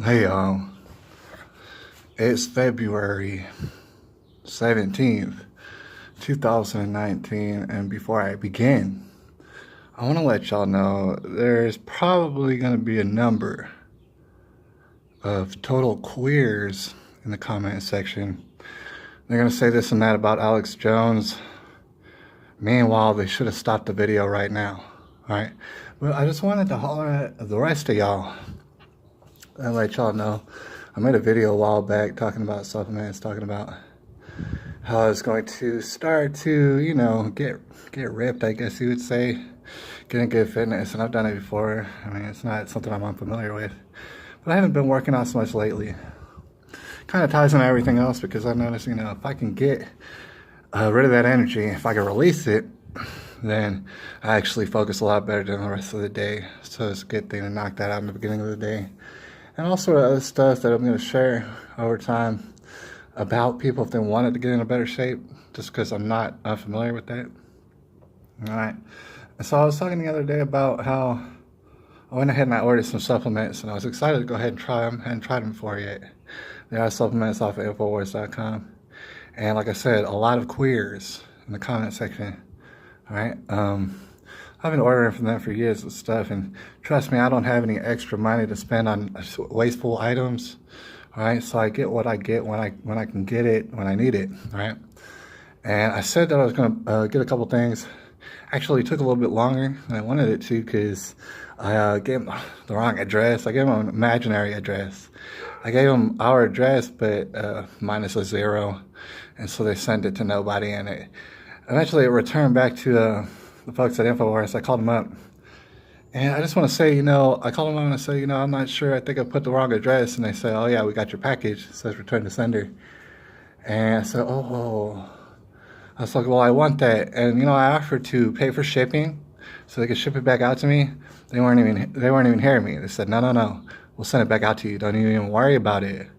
Hey y'all, it's February 17th, 2019, and before I begin, I want to let y'all know there's probably going to be a number of total queers in the comment section. They're going to say this and that about Alex Jones. Meanwhile, they should have stopped the video right now, alright? But I just wanted to holler at the rest of y'all and let y'all know. I made a video a while back talking about supplements, talking about how I was going to start to, get ripped, I guess you would say, getting good fitness, and I've done it before. I mean, it's not something I'm unfamiliar with, but I haven't been working out so much lately. Kind of ties into everything else because I noticed, if I can get rid of that energy, if I can release it, then I actually focus a lot better during the rest of the day. So it's a good thing to knock that out in the beginning of the day. And also other stuff that I'm going to share over time about people if they wanted to get in a better shape, just because I'm not unfamiliar with that. All right. And so I was talking the other day about how I went ahead and I ordered some supplements, and I was excited to go ahead and try them. I hadn't tried them before yet. There are supplements off of Infowars.com. And like I said, a lot of queers in the comment section. All right. I've been ordering from them for years and stuff, and trust me, I don't have any extra money to spend on wasteful items. All right, so I get what I get when I can get it when I need it. All right, and I said that I was gonna get a couple things. Actually, it took a little bit longer than I wanted it to because I gave them the wrong address. I gave them an imaginary address. I gave them our address, but minus a zero, and so they sent it to nobody, and it eventually it returned back to the folks at Infowars. I called them up, and I just want to say, I called them up and I said, I'm not sure. I think I put the wrong address, and they said, oh yeah, we got your package. It says return to sender, and I said, oh. I was like, well, I want that, and I offered to pay for shipping, so they could ship it back out to me. They weren't even hearing me. They said, no, we'll send it back out to you. Don't even worry about it.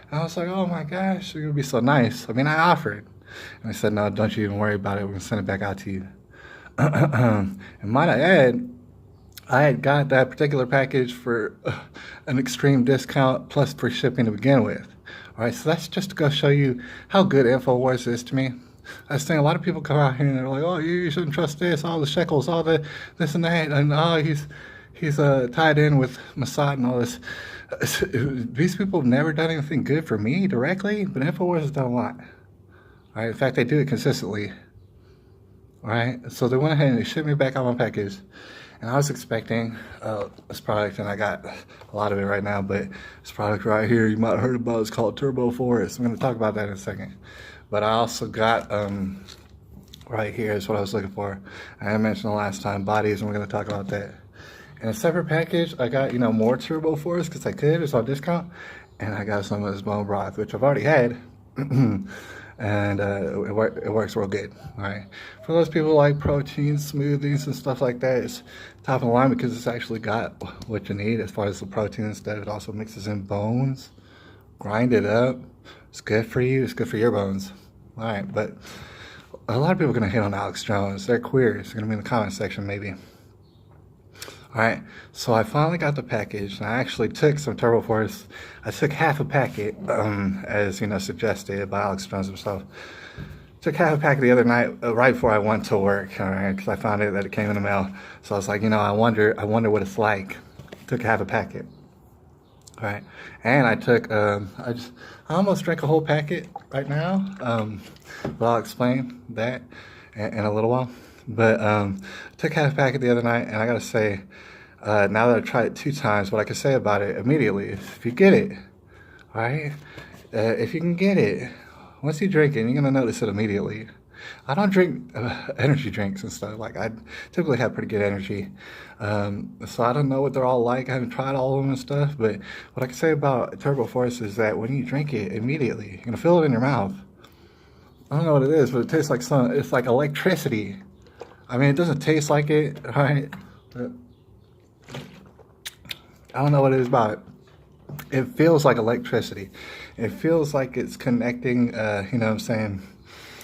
And I was like, oh my gosh, you're gonna be so nice. I mean, I offered, and they said, no, don't you even worry about it. We're gonna send it back out to you. And might I add, I had got that particular package for an extreme discount plus free shipping to begin with. All right, so that's just to go show you how good InfoWars is to me. I was saying a lot of people come out here and they're like, oh, you shouldn't trust this, all the shekels, all the this and that, and oh, he's tied in with Mossad and all this. These people have never done anything good for me directly, but InfoWars has done a lot. All right, in fact, they do it consistently. All right, so they went ahead and they shipped me back on my package, and I was expecting this product, and I got a lot of it right now, but this product right here you might have heard about is called Turboforce. I'm going to talk about that in a second. But I also got, right here is what I was looking for. I mentioned the last time, Bodease, and we're going to talk about that. In a separate package, I got, more Turboforce because I could, it's on discount, and I got some of this bone broth, which I've already had. And it works real good. All right, for those people who like protein smoothies and stuff like that, it's top of the line because it's actually got what you need as far as the protein and stuff. It also mixes in bones, grind it up. It's good for you. It's good for your bones. All right, but a lot of people are gonna hate on Alex Jones. They're queers. They're gonna be in the comment section maybe. All right, so I finally got the package, and I actually took some Turboforce. I took half a packet, as suggested by Alex Jones himself. Took half a packet the other night, right before I went to work. All right, because I found it that it came in the mail. So I was like, I wonder what it's like. Took half a packet. All right, and I took, I almost drank a whole packet right now. But I'll explain that in a little while. But I took half a packet the other night, and I gotta say, now that I've tried it 2 times, what I can say about it immediately is if you get it, all right, if you can get it, once you drink it, you're gonna notice it immediately. I don't drink energy drinks and stuff. Like, I typically have pretty good energy, so I don't know what they're all like. I haven't tried all of them and stuff, but what I can say about Turboforce is that when you drink it immediately, you're gonna feel it in your mouth. I don't know what it is, but it tastes like it's like electricity. I mean, it doesn't taste like it, right? But I don't know what it is about it. It feels like electricity. It feels like it's connecting,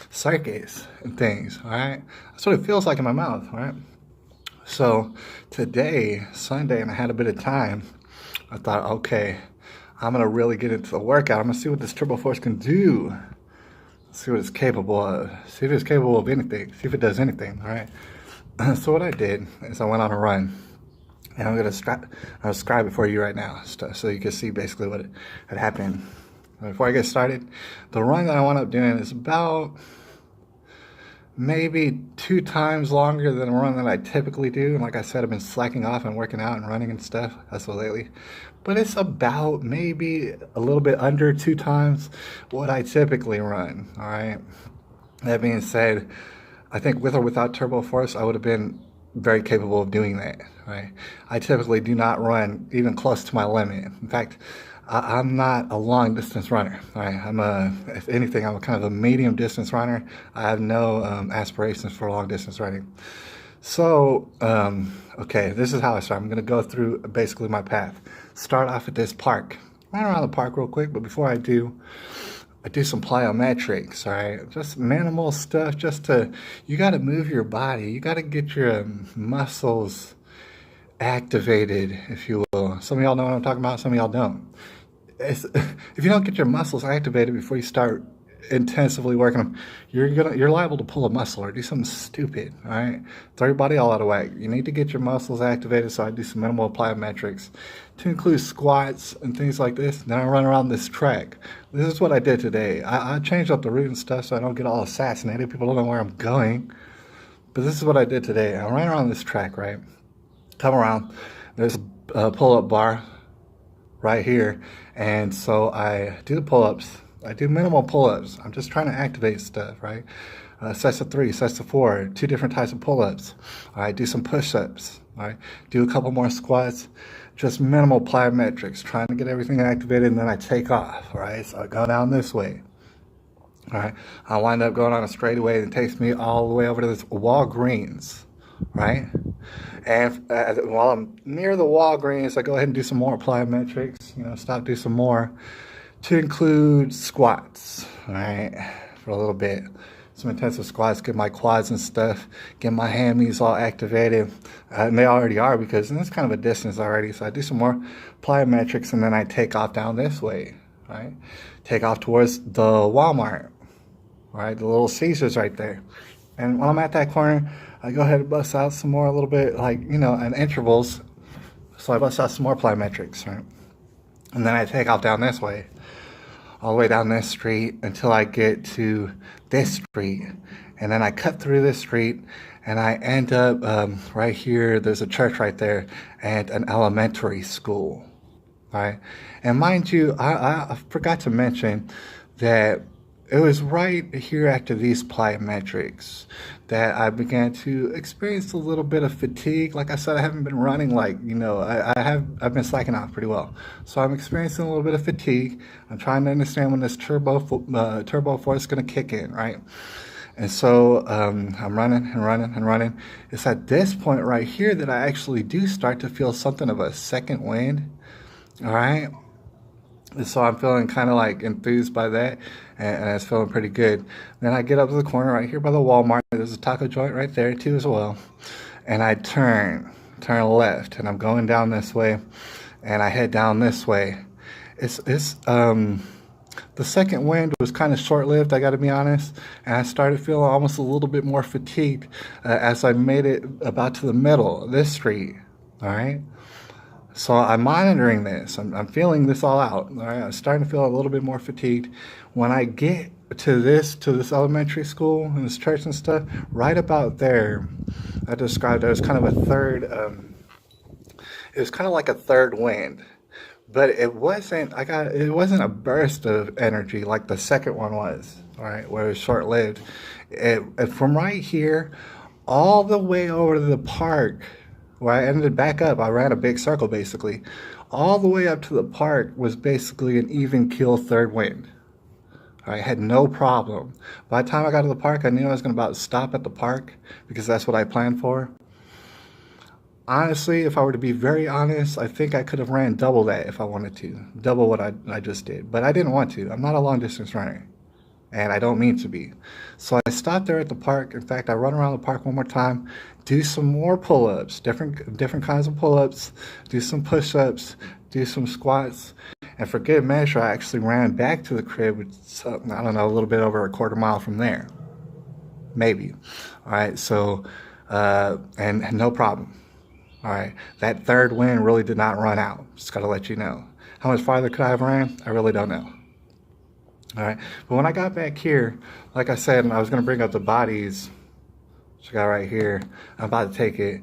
circuits and things, all right? That's what it feels like in my mouth, all right? So today, Sunday, and I had a bit of time, I thought, okay, I'm gonna really get into the workout. I'm gonna see what this Turboforce can do. See what it's capable of. See if it's capable of anything. See if it does anything, all right? So what I did is I went on a run. And I'm gonna describe it for you right now, so you can see basically what had happened. Before I get started, the run that I wound up doing is about maybe 2 times longer than the run that I typically do. And like I said, I've been slacking off and working out and running and stuff as of lately. But it's about maybe a little bit under 2 times what I typically run, all right? That being said, I think with or without Turboforce, I would have been very capable of doing that, right? I typically do not run even close to my limit. In fact, I'm not a long distance runner, right? If anything, I'm a kind of a medium distance runner. I have no aspirations for long distance running. So, okay, this is how I start. I'm gonna go through basically my path. Start off at this park. Run around the park real quick, but before I do some plyometrics, all right? Just minimal stuff, you gotta move your body. You gotta get your muscles activated, if you will. Some of y'all know what I'm talking about, some of y'all don't. If you don't get your muscles activated before you start intensively working them, you're liable to pull a muscle or do something stupid, all right? Throw your body all out of whack. You need to get your muscles activated, so I do some minimal plyometrics to include squats and things like this. Then I run around this track. This is what I did today. I changed up the route and stuff so I don't get all assassinated. People don't know where I'm going. But this is what I did today. I ran around this track, right? Come around. There's a pull-up bar right here. And so I do the pull-ups. I do minimal pull-ups. I'm just trying to activate stuff, right? Sets of 3, sets of 4, 2 different types of pull-ups. All right, do some push-ups. All right, do a couple more squats. Just minimal plyometrics, trying to get everything activated, and then I take off. All right, so I go down this way. All right, I wind up going on a straightaway that takes me all the way over to this Walgreens, right? And while I'm near the Walgreens, I go ahead and do some more plyometrics. Stop, do some more, to include squats, all right, for a little bit. Some intensive squats, get my quads and stuff, get my hammies all activated. And they already are, because it's kind of a distance already. So I do some more plyometrics, and then I take off down this way, right? Take off towards the Walmart, right? The Little Caesars right there. And when I'm at that corner, I go ahead and bust out some more, a little bit, like, in intervals. So I bust out some more plyometrics, right? And then I take off down this way, all the way down this street until I get to this street. And then I cut through this street and I end up right here. There's a church right there and an elementary school, right? And mind you, I forgot to mention that it was right here after these plyometrics that I began to experience a little bit of fatigue. Like I said, I haven't been running I've been slacking off pretty well. So I'm experiencing a little bit of fatigue. I'm trying to understand when this Turboforce is gonna kick in, right? And so I'm running and running and running. It's at this point right here that I actually do start to feel something of a second wind, all right? And so I'm feeling kind of like enthused by that, and it's feeling pretty good. Then I get up to the corner right here by the Walmart. There's a taco joint right there too as well. And I turn left, and I'm going down this way, and I head down this way. The second wind was kind of short-lived, I got to be honest, and I started feeling almost a little bit more fatigued as I made it about to the middle of this street, all right? So I'm monitoring this. I'm feeling this all out. All right? I'm starting to feel a little bit more fatigued. When I get to this elementary school and this church and stuff, right about there, I described it as kind of a third. It was kind of like a third wind, but it wasn't. It wasn't a burst of energy like the second one was. All right, where it was short-lived. From right here, all the way over to the park, where I ended back up, I ran a big circle basically. All the way up to the park was basically an even keel third wind. I had no problem. By the time I got to the park, I knew I was going to about stop at the park because that's what I planned for. Honestly, if I were to be very honest, I think I could have ran double that if I wanted to. Double what I just did. But I didn't want to. I'm not a long distance runner. And I don't mean to be. So I stopped there at the park. In fact, I run around the park one more time, do some more pull-ups, different kinds of pull-ups, do some push-ups, do some squats, And for good measure, I actually ran back to the crib with something, I don't know, a little bit over a quarter mile from there. Maybe. All right, so, and no problem. All right, that third wind really did not run out. Just got to let you know. How much farther could I have ran? I really don't know. All right, but when I got back here, like I said, and I was going to bring up the Bodease, which I got right here. I'm about to take it.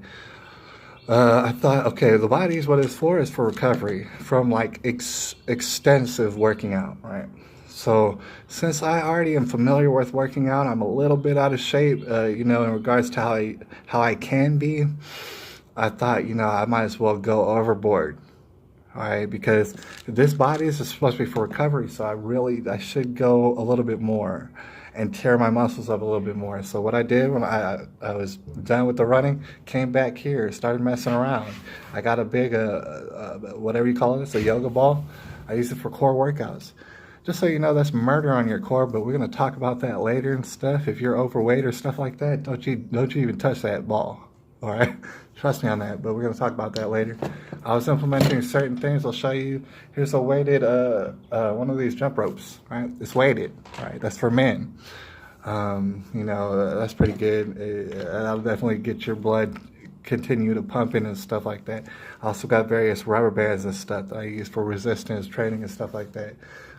I thought, okay, the Bodease, what it's for is for recovery from like extensive working out, right? So since I already am familiar with working out, I'm a little bit out of shape, you know, in regards to how I can be. I thought, you know, I might as well go overboard, all right? Because this Bodease is supposed to be for recovery, so I should go a little bit more and tear my muscles up a little bit more. So what I did when I was done with the running, came back here, started messing around. I got a big, whatever you call it, it's a yoga ball. I use it for core workouts. Just so you know, that's murder on your core, but we're gonna talk about that later and stuff. If you're overweight or stuff like that, don't you even touch that ball, all right? Trust me on that, but we're gonna talk about that later. I was implementing certain things. I'll show you. Here's a weighted, one of these jump ropes, right? It's weighted, right? That's for men. You know, that's pretty good. That'll definitely get your blood continue to pumping and stuff like that. I also got various rubber bands and stuff that I use for resistance training and stuff like that.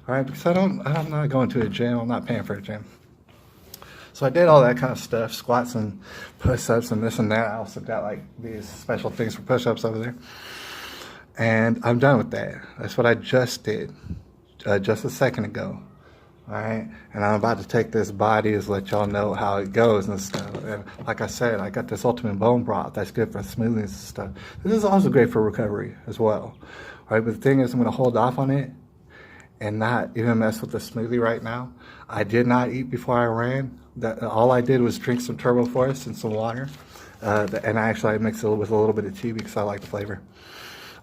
All right, because I'm not going to a gym. I'm not paying for a gym. So I did all that kind of stuff, squats and push-ups and this and that. I also got like these special things for push-ups over there. And I'm done with that. That's what I just did, just a second ago. All right, and I'm about to take this Bodease, let y'all know how it goes and stuff. And like I said, I got this ultimate bone broth that's good for smoothness and stuff. This is also great for recovery as well. All right, but the thing is, I'm gonna hold off on it and not even mess with the smoothie right now. I did not eat before I ran. All I did was drink some Turboforce and some water. And I mixed it with a little bit of tea because I like the flavor.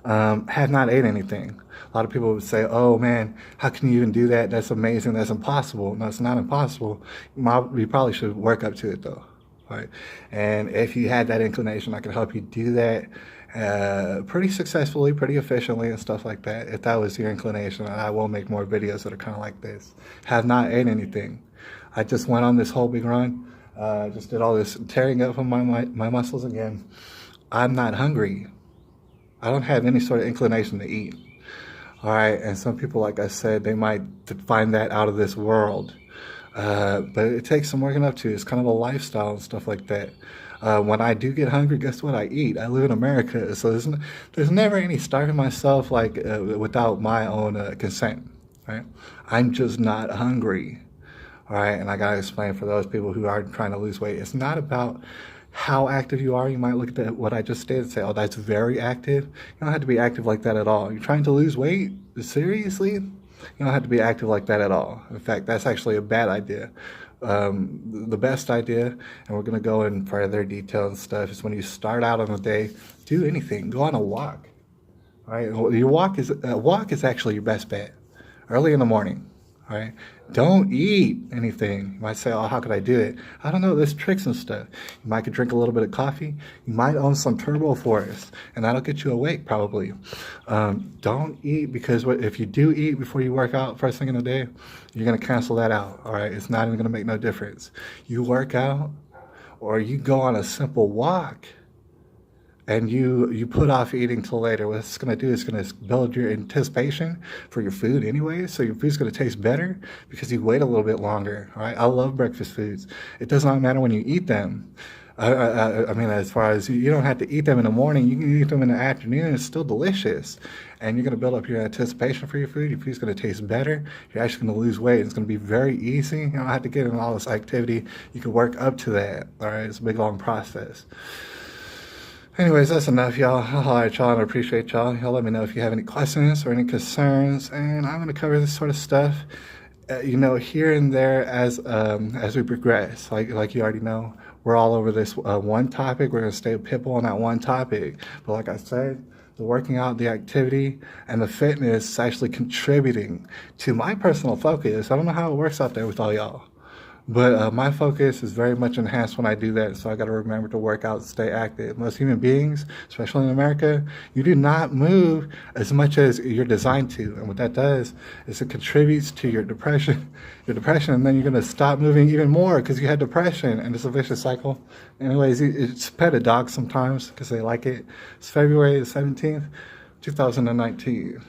Have not ate anything. A lot of people would say, oh man, how can you even do that? That's amazing, that's impossible. No, it's not impossible. You probably should work up to it though, right? And if you had that inclination, I could help you do that pretty successfully, pretty efficiently and stuff like that. If that was your inclination, I will make more videos that are kind of like this. Have not ate anything. I just went on this whole big run. Just did all this tearing up of my muscles again. I'm not hungry. I don't have any sort of inclination to eat. All right, and some people, like I said, they might find that out of this world. But it takes some working up to. It's kind of a lifestyle and stuff like that. When I do get hungry, guess what? I eat. I live in America, so there's never any starving myself like without my own consent, right? I'm just not hungry, all right? And I gotta explain for those people who are trying to lose weight, it's not about how active you are. You might look at what I just did and say, oh, that's very active. You don't have to be active like that at all. You're trying to lose weight? Seriously? You don't have to be active like that at all. In fact, that's actually a bad idea. The best idea, and we're going to go in further detail and stuff, is when you start out on the day, do anything. Go on a walk. All right? Your walk is actually your best bet. Early in the morning. All right? Don't eat anything. You might say, oh, how could I do it? I don't know, there's tricks and stuff. You might could drink a little bit of coffee. You might own some Turboforce, and that'll get you awake probably. Don't eat, because if you do eat before you work out first thing in the day, you're going to cancel that out, all right? It's not even going to make no difference. You work out or you go on a simple walk, and you put off eating till later. What it's going to do is going to build your anticipation for your food anyway, so your food's going to taste better because you wait a little bit longer, all right? I love breakfast foods. It does not matter when you eat them. I mean, as far as you don't have to eat them in the morning, you can eat them in the afternoon. It's still delicious. And you're going to build up your anticipation for your food. Your food's going to taste better. You're actually going to lose weight. It's going to be very easy. You don't have to get in all this activity. You can work up to that, all right? It's a big, long process. Anyways, that's enough, y'all. I'll holler at y'all and I appreciate y'all. Y'all let me know if you have any questions or any concerns, and I'm going to cover this sort of stuff, you know, here and there as we progress. Like you already know, we're all over this one topic. We're going to stay pitbull on that one topic. But like I said, the working out, the activity, and the fitness is actually contributing to my personal focus. I don't know how it works out there with all y'all. But my focus is very much enhanced when I do that, so I got to remember to work out, stay active. Most human beings, especially in America, you do not move as much as you're designed to, and what that does is it contributes to your depression, and then you're gonna stop moving even more because you had depression, and it's a vicious cycle. Anyways, it's pet a dog sometimes because they like it. It's February the 17th, 2019.